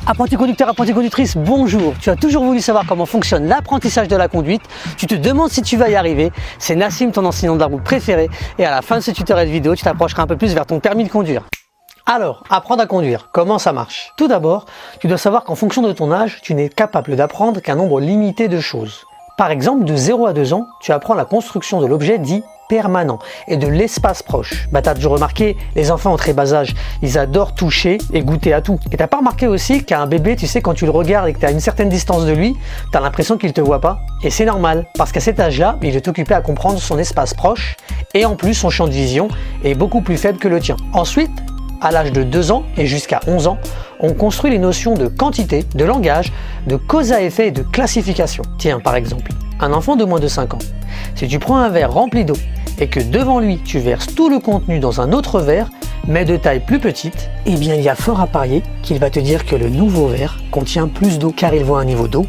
Apprenti conducteur, apprentie conductrice, bonjour. Tu as toujours voulu savoir comment fonctionne l'apprentissage de la conduite. Tu te demandes si tu vas y arriver. C'est Nassim, ton enseignant de la route préféré. Et à la fin de ce tutoriel vidéo, tu t'approcheras un peu plus vers ton permis de conduire. Alors, apprendre à conduire, comment ça marche? Tout d'abord, tu dois savoir qu'en fonction de ton âge, tu n'es capable d'apprendre qu'un nombre limité de choses. Par exemple, de 0 à 2 ans, tu apprends la construction de l'objet dit permanent et de l'espace proche. T'as toujours remarqué, les enfants en très bas âge, ils adorent toucher et goûter à tout. Et t'as pas remarqué aussi qu'un bébé, tu sais, quand tu le regardes et que tu as une certaine distance de lui, t'as l'impression qu'il te voit pas. Et c'est normal, parce qu'à cet âge-là, il est occupé à comprendre son espace proche et en plus son champ de vision est beaucoup plus faible que le tien. Ensuite, à l'âge de 2 ans et jusqu'à 11 ans, on construit les notions de quantité, de langage, de cause à effet et de classification. Tiens, par exemple, un enfant de moins de 5 ans. Si tu prends un verre rempli d'eau et que devant lui, tu verses tout le contenu dans un autre verre, mais de taille plus petite, eh bien il y a fort à parier qu'il va te dire que le nouveau verre contient plus d'eau, car il voit un niveau d'eau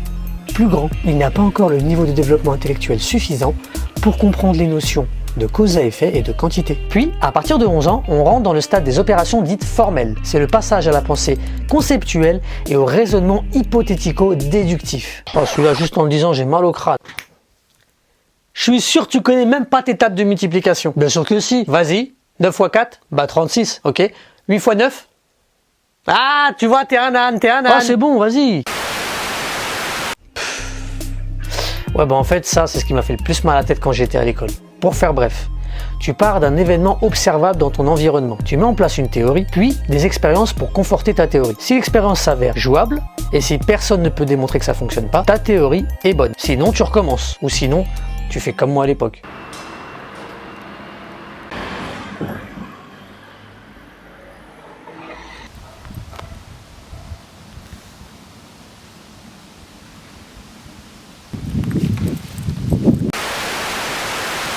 plus grand. Il n'a pas encore le niveau de développement intellectuel suffisant pour comprendre les notions de cause à effet et de quantité. Puis, à partir de 11 ans, on rentre dans le stade des opérations dites formelles. C'est le passage à la pensée conceptuelle et au raisonnement hypothético-déductif. Oh, celui-là, juste en le disant, j'ai mal au crâne. Je suis sûr que tu connais même pas tes tables de multiplication. Bien sûr que si. Vas-y. 9 x 4, 36, ok. 8 x 9. Ah, tu vois, t'es un âne. Ah, c'est bon, vas-y. Ouais, en fait, ça, c'est ce qui m'a fait le plus mal à la tête quand j'étais à l'école. Pour faire bref, tu pars d'un événement observable dans ton environnement. Tu mets en place une théorie, puis des expériences pour conforter ta théorie. Si l'expérience s'avère jouable, et si personne ne peut démontrer que ça fonctionne pas, ta théorie est bonne. Sinon, tu recommences. Ou sinon, tu fais comme moi à l'époque.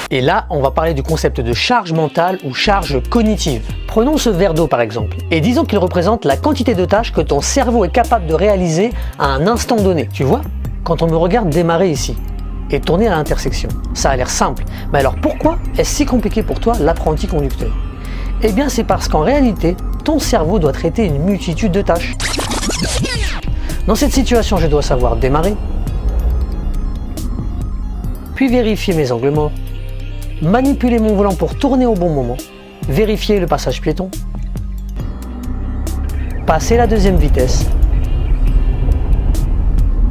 Et là, on va parler du concept de charge mentale ou charge cognitive. Prenons ce verre d'eau par exemple, et disons qu'il représente la quantité de tâches que ton cerveau est capable de réaliser à un instant donné. Tu vois, quand on me regarde démarrer ici et tourner à l'intersection, ça a l'air simple. Mais alors pourquoi est-ce si compliqué pour toi l'apprenti conducteur? Eh bien c'est parce qu'en réalité, ton cerveau doit traiter une multitude de tâches. Dans cette situation, je dois savoir démarrer, puis vérifier mes angles morts, manipuler mon volant pour tourner au bon moment, vérifier le passage piéton, passer la deuxième vitesse,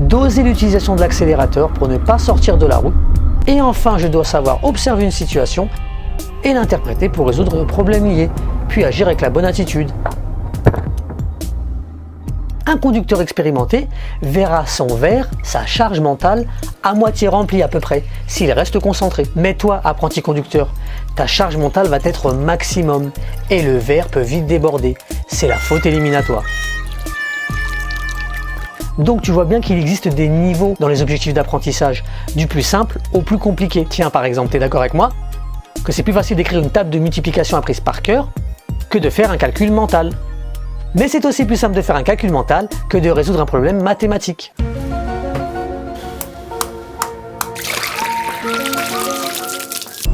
doser l'utilisation de l'accélérateur pour ne pas sortir de la route, et enfin je dois savoir observer une situation et l'interpréter pour résoudre le problème lié, puis agir avec la bonne attitude. Un conducteur expérimenté verra son verre, sa charge mentale, à moitié remplie à peu près, s'il reste concentré. Mais toi, apprenti conducteur, ta charge mentale va être au maximum et le verre peut vite déborder. C'est la faute éliminatoire. Donc tu vois bien qu'il existe des niveaux dans les objectifs d'apprentissage, du plus simple au plus compliqué. Tiens, par exemple, tu es d'accord avec moi que c'est plus facile d'écrire une table de multiplication apprise par cœur que de faire un calcul mental. Mais c'est aussi plus simple de faire un calcul mental que de résoudre un problème mathématique.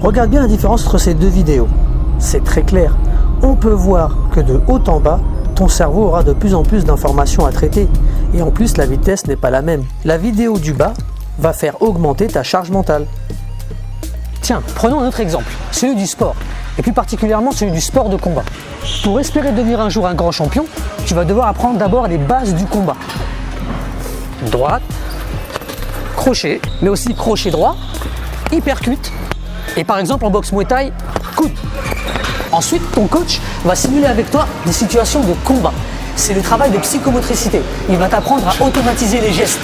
Regarde bien la différence entre ces deux vidéos. C'est très clair. On peut voir que de haut en bas, ton cerveau aura de plus en plus d'informations à traiter. Et en plus, la vitesse n'est pas la même. La vidéo du bas va faire augmenter ta charge mentale. Tiens, prenons un autre exemple, celui du sport. Et plus particulièrement celui du sport de combat. Pour espérer devenir un jour un grand champion, tu vas devoir apprendre d'abord les bases du combat. Droite, crochet, mais aussi crochet droit, uppercut, et par exemple en boxe Muay Thai, coude. Ensuite, ton coach va simuler avec toi des situations de combat. C'est le travail de psychomotricité. Il va t'apprendre à automatiser les gestes.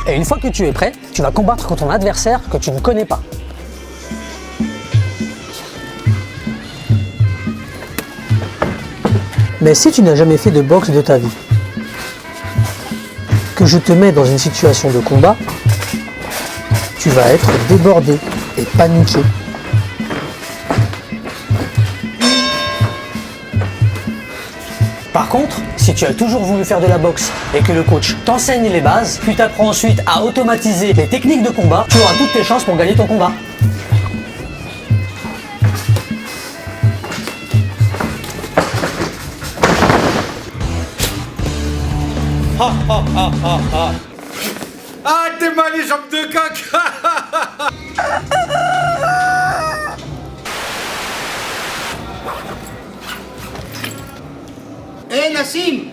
Et une fois que tu es prêt, tu vas combattre contre ton adversaire que tu ne connais pas. Mais si tu n'as jamais fait de boxe de ta vie, que je te mets dans une situation de combat, tu vas être débordé et paniqué. Par contre, si tu as toujours voulu faire de la boxe et que le coach t'enseigne les bases, puis t'apprends ensuite à automatiser les techniques de combat, tu auras toutes tes chances pour gagner ton combat. Ah, t'es mal les jambes de coq. Hé Nassim,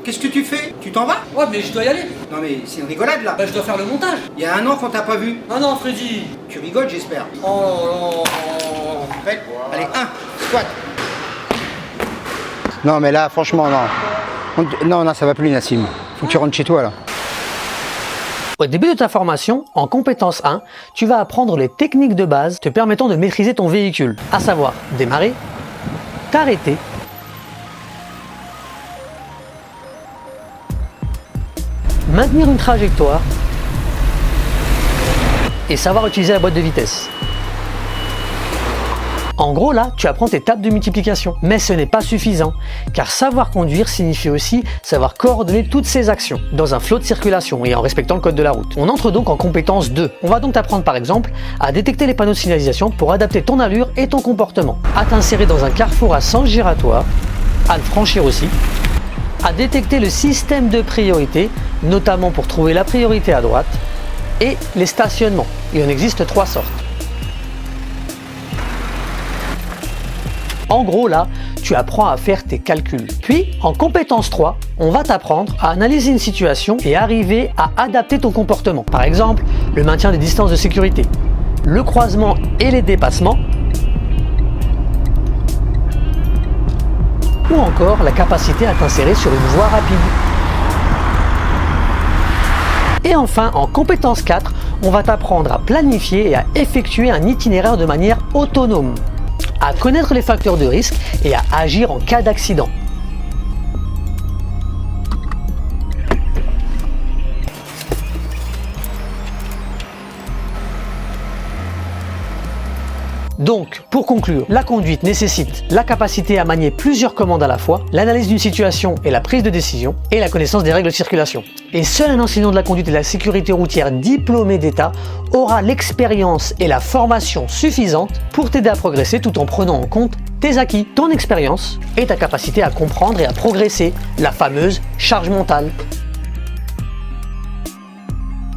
qu'est-ce que tu fais? Tu t'en vas? Ouais, mais je dois y aller. Non mais c'est une rigolade là. Bah, je dois faire le montage. Il y a un an qu'on t'a pas vu. Ah non, Freddy. Tu rigoles j'espère. Oh là là. Prêt? Allez, 1, squat. Non mais là franchement non. Non, ça va plus Nassim. Faut que tu rentres chez toi là. Au début de ta formation, en compétence 1, tu vas apprendre les techniques de base te permettant de maîtriser ton véhicule, à savoir démarrer, t'arrêter, maintenir une trajectoire et savoir utiliser la boîte de vitesse. En gros là, tu apprends tes tables de multiplication. Mais ce n'est pas suffisant, car savoir conduire signifie aussi savoir coordonner toutes ces actions dans un flot de circulation et en respectant le code de la route. On entre donc en compétence 2. On va donc t'apprendre par exemple à détecter les panneaux de signalisation pour adapter ton allure et ton comportement, à t'insérer dans un carrefour à sens giratoire, à le franchir aussi, à détecter le système de priorité, notamment pour trouver la priorité à droite, et les stationnements. Il en existe 3 sortes. En gros là, tu apprends à faire tes calculs. Puis, en compétence 3, on va t'apprendre à analyser une situation et arriver à adapter ton comportement. Par exemple, le maintien des distances de sécurité, le croisement et les dépassements, ou encore la capacité à t'insérer sur une voie rapide. Et enfin, en compétence 4, on va t'apprendre à planifier et à effectuer un itinéraire de manière autonome, à connaître les facteurs de risque et à agir en cas d'accident. Donc, pour conclure, la conduite nécessite la capacité à manier plusieurs commandes à la fois, l'analyse d'une situation et la prise de décision, et la connaissance des règles de circulation. Et seul un enseignant de la conduite et de la sécurité routière diplômé d'État aura l'expérience et la formation suffisante pour t'aider à progresser tout en prenant en compte tes acquis, ton expérience et ta capacité à comprendre et à progresser, la fameuse charge mentale.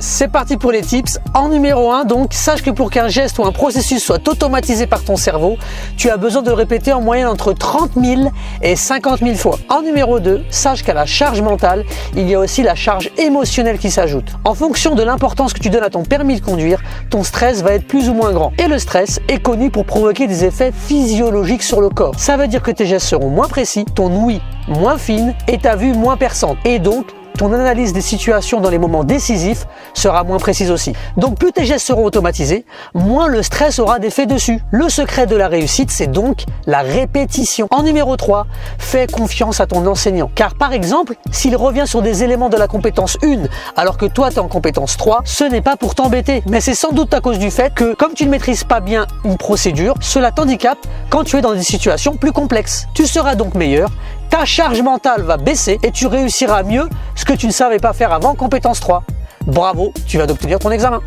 C'est parti pour les tips. En numéro 1, donc, sache que pour qu'un geste ou un processus soit automatisé par ton cerveau, tu as besoin de le répéter en moyenne entre 30 000 et 50 000 fois. En numéro 2, sache qu'à la charge mentale, il y a aussi la charge émotionnelle qui s'ajoute. En fonction de l'importance que tu donnes à ton permis de conduire, ton stress va être plus ou moins grand. Et le stress est connu pour provoquer des effets physiologiques sur le corps. Ça veut dire que tes gestes seront moins précis, ton ouïe moins fine et ta vue moins perçante. Et donc, ton analyse des situations dans les moments décisifs sera moins précise aussi. Donc plus tes gestes seront automatisés, moins le stress aura d'effet dessus. Le secret de la réussite, c'est donc la répétition. En numéro 3, fais confiance à ton enseignant. Car par exemple, s'il revient sur des éléments de la compétence 1, alors que toi tu es en compétence 3, ce n'est pas pour t'embêter, mais c'est sans doute à cause du fait que, comme tu ne maîtrises pas bien une procédure, cela t'handicape quand tu es dans des situations plus complexes. Tu seras donc meilleur, ta charge mentale va baisser et tu réussiras mieux ce que tu ne savais pas faire avant compétence 3. Bravo, tu viens d'obtenir ton examen.